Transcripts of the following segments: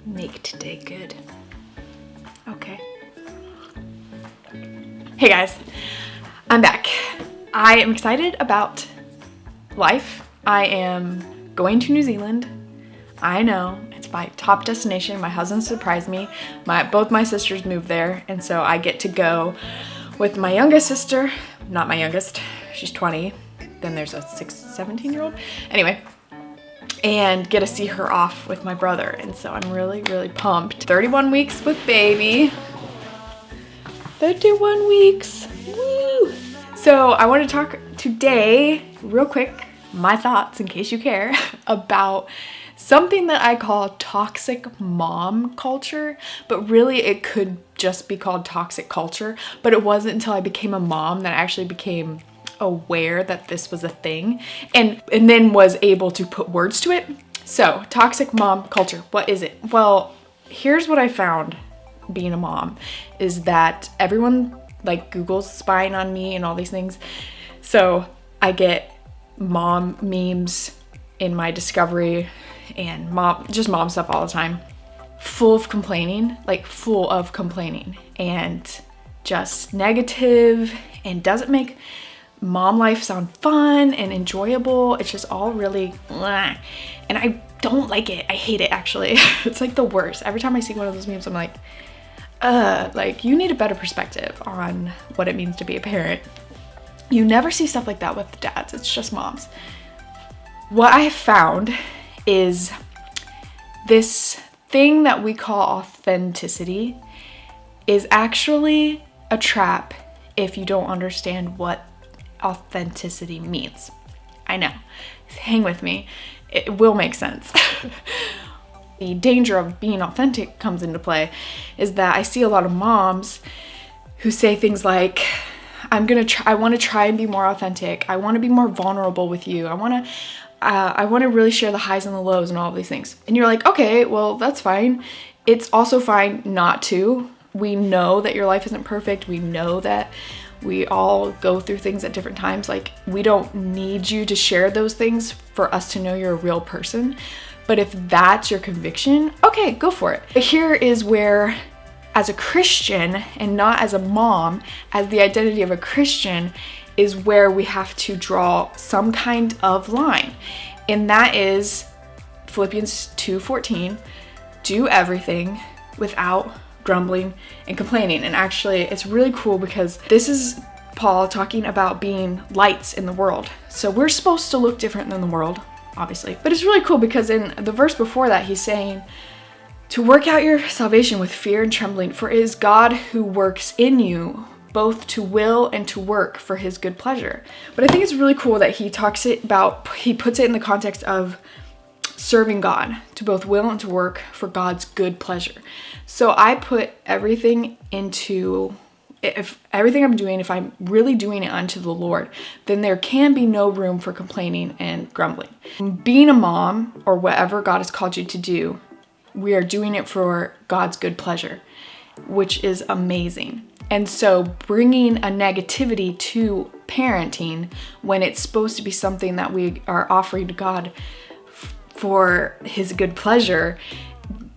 Make today good. Okay. Hey guys, I'm back. I am excited about life. I am going to New Zealand. I know, it's my top destination. My husband surprised me. Both my sisters moved there, and so I get to go with my youngest sister. Not my youngest, she's 20. Then there's a 17-year-old. Anyway, and get to see her off with my brother. And so I'm really, really pumped. 31 weeks with baby. 31 weeks. Woo! So I want to talk today, real quick, my thoughts, in case you care, about something that I call toxic mom culture, but really it could just be called toxic culture. But it wasn't until I became a mom that I actually became aware that this was a thing and then was able to put words to it. So toxic mom culture, what is it? Well, here's what I found being a mom is that everyone like Google's spying on me and all these things. So I get mom memes in my discovery and mom stuff all the time, full of complaining and just negative, and doesn't make mom life sound fun and enjoyable. It's just all really blah. And I don't like it. I hate it, actually. It's like the worst. Every time I see one of those memes, I'm like you need a better perspective on what it means to be a parent. You never see stuff like that with dads. It's just moms. What I have found is this thing that we call authenticity is actually a trap if you don't understand what authenticity means. I know. Hang with me. It will make sense. The danger of being authentic comes into play is that I see a lot of moms who say things like, I want to try and be more authentic. I want to be more vulnerable with you. I want to really share the highs and the lows and all of these things. And you're like, okay, well, that's fine. It's also fine not to. We know that your life isn't perfect. We know that we all go through things at different times. Like, we don't need you to share those things for us to know you're a real person. But if that's your conviction, okay, go for it. But here is where, as a Christian and not as a mom, as the identity of a Christian, is where we have to draw some kind of line. And that is Philippians 2:14, do everything without grumbling and complaining. And actually, it's really cool because this is Paul talking about being lights in the world. So we're supposed to look different than the world, obviously. But it's really cool because in the verse before that, he's saying to work out your salvation with fear and trembling, for it is God who works in you both to will and to work for his good pleasure. But I think it's really cool that he puts it in the context of serving God, to both will and to work for God's good pleasure. So I put everything into, if everything I'm doing, if I'm really doing it unto the Lord, then there can be no room for complaining and grumbling. Being a mom, or whatever God has called you to do, we are doing it for God's good pleasure, which is amazing. And so bringing a negativity to parenting when it's supposed to be something that we are offering to God for his good pleasure,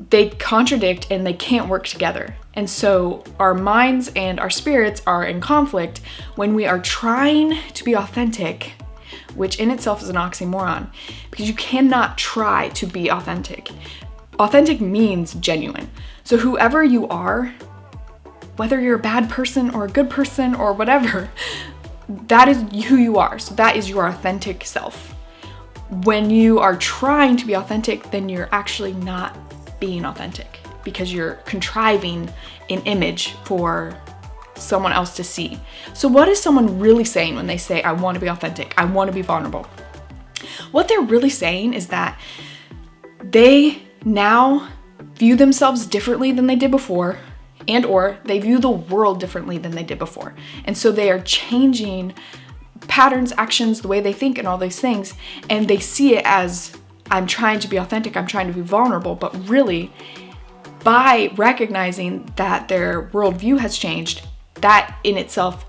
they contradict and they can't work together. And so our minds and our spirits are in conflict when we are trying to be authentic, which in itself is an oxymoron, because you cannot try to be authentic. Authentic means genuine. So whoever you are, whether you're a bad person or a good person or whatever, that is who you are. So that is your authentic self. When you are trying to be authentic, then you're actually not being authentic because you're contriving an image for someone else to see. So what is someone really saying when they say, I want to be authentic, I want to be vulnerable? What they're really saying is that they now view themselves differently than they did before, and or they view the world differently than they did before. And so they are changing patterns, actions, the way they think and all these things, and they see it as, I'm trying to be authentic, I'm trying to be vulnerable, but really, by recognizing that their worldview has changed, that in itself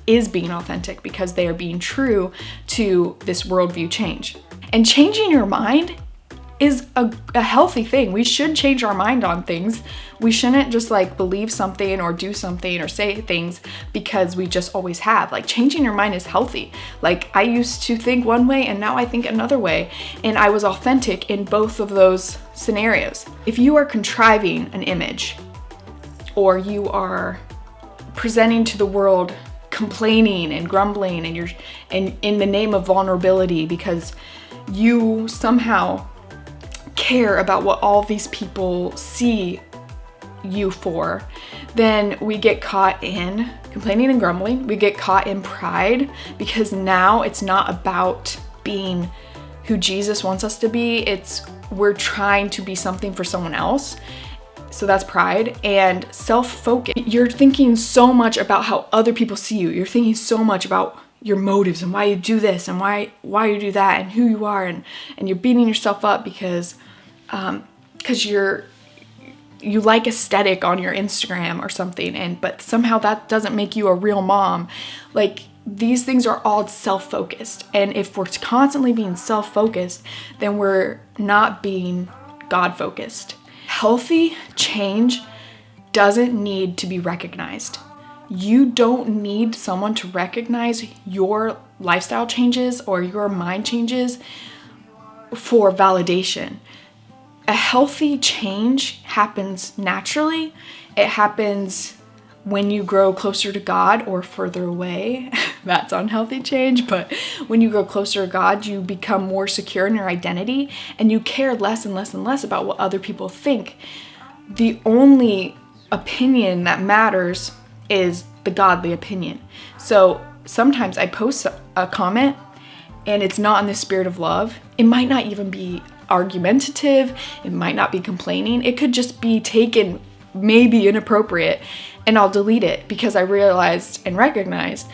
is being authentic because they are being true to this worldview change. And changing your mind is a healthy thing. We should change our mind on things. We shouldn't just like believe something or do something or say things because we just always have. Like, changing your mind is healthy. Like, I used to think one way and now I think another way, and I was authentic in both of those scenarios. If you are contriving an image, or you are presenting to the world complaining and grumbling, and in the name of vulnerability because you somehow care about what all these people see you for, then we get caught in complaining and grumbling. We get caught in pride because now it's not about being who Jesus wants us to be. We're trying to be something for someone else. So that's pride. And self-focus. You're thinking so much about how other people see you. You're thinking so much about your motives and why you do this and why you do that and who you are, and you're beating yourself up because you like aesthetic on your Instagram or something, but somehow that doesn't make you a real mom. Like, these things are all self-focused, and if we're constantly being self-focused, then we're not being God-focused. Healthy change doesn't need to be recognized. You don't need someone to recognize your lifestyle changes or your mind changes for validation. A healthy change happens naturally. It happens when you grow closer to God or further away. That's unhealthy change. But when you grow closer to God, you become more secure in your identity and you care less and less and less about what other people think. The only opinion that matters is the godly opinion. So sometimes I post a comment and it's not in the spirit of love. It might not even be argumentative. It might not be complaining. It could just be taken maybe inappropriate, and I'll delete it because I realized and recognized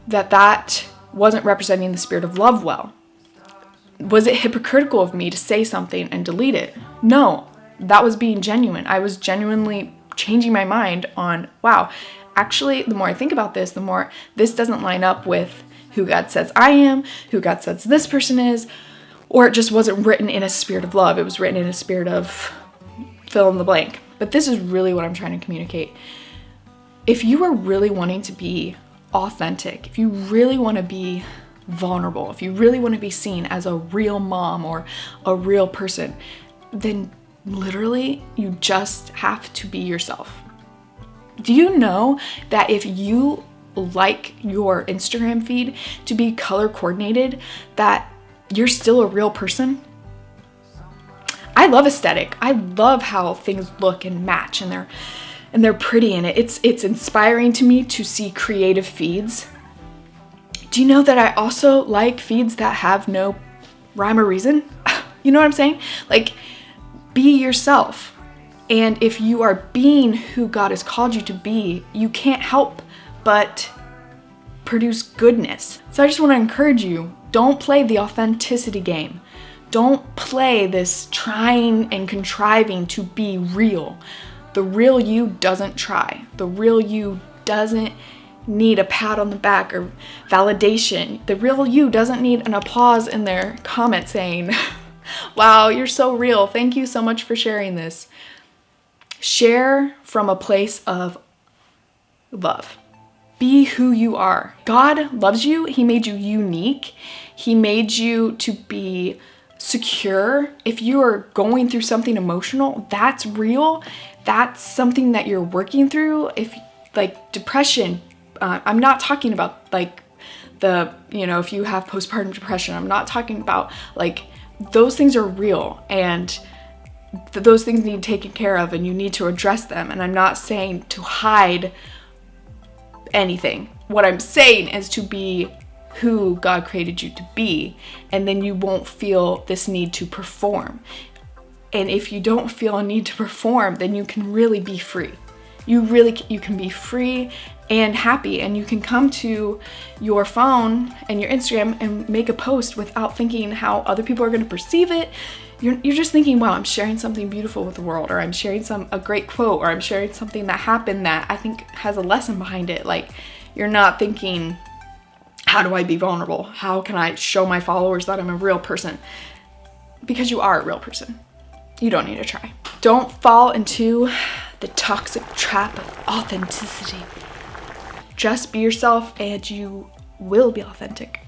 that wasn't representing the spirit of love well. Was it hypocritical of me to say something and delete it? No, that was being genuine. I was genuinely changing my mind on, wow, actually, the more I think about this, the more this doesn't line up with who God says I am, who God says this person is, or it just wasn't written in a spirit of love. It was written in a spirit of fill in the blank. But this is really what I'm trying to communicate. If you are really wanting to be authentic, if you really want to be vulnerable, if you really want to be seen as a real mom or a real person, then literally you just have to be yourself. Do you know that if you like your Instagram feed to be color coordinated, that you're still a real person? I love aesthetic. I love how things look and match and they're pretty, and it's inspiring to me to see creative feeds. Do you know that I also like feeds that have no rhyme or reason? You know what I'm saying? Like, be yourself. And if you are being who God has called you to be, you can't help but produce goodness. So I just want to encourage you, don't play the authenticity game. Don't play this trying and contriving to be real. The real you doesn't try. The real you doesn't need a pat on the back or validation. The real you doesn't need an applause in their comment saying, wow, you're so real. Thank you so much for sharing this. Share from a place of love. Be who you are. God loves you. He made you unique. He made you to be secure. If you are going through something emotional, that's real. That's something that you're working through. If like depression, I'm not talking about like if you have postpartum depression, I'm not talking about like those things are real and those things need taken care of and you need to address them. And I'm not saying to hide anything. What I'm saying is to be who God created you to be, and then you won't feel this need to perform. And if you don't feel a need to perform, then you can really be free. You can be free and happy, and you can come to your phone and your Instagram and make a post without thinking how other people are going to perceive it. You're just thinking, wow, I'm sharing something beautiful with the world, or I'm sharing a great quote, or I'm sharing something that happened that I think has a lesson behind it. Like, you're not thinking, how do I be vulnerable? How can I show my followers that I'm a real person? because you are a real person. You don't need to try. Don't fall into the toxic trap of authenticity. Just be yourself and you will be authentic.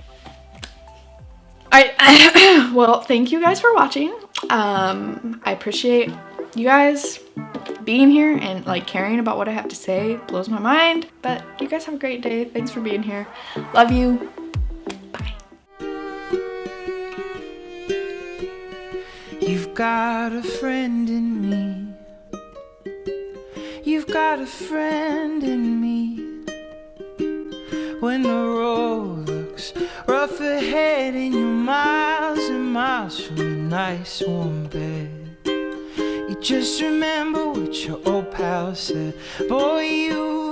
Well, thank you guys for watching. I appreciate you guys being here and like caring about what I have to say. It blows my mind. But you guys have a great day. Thanks for being here. Love you. Bye. You've got a friend in me. You've got a friend in me. When the road looks rough ahead and you're miles and miles from a nice warm bed, you just remember what your old pal said. Boy, you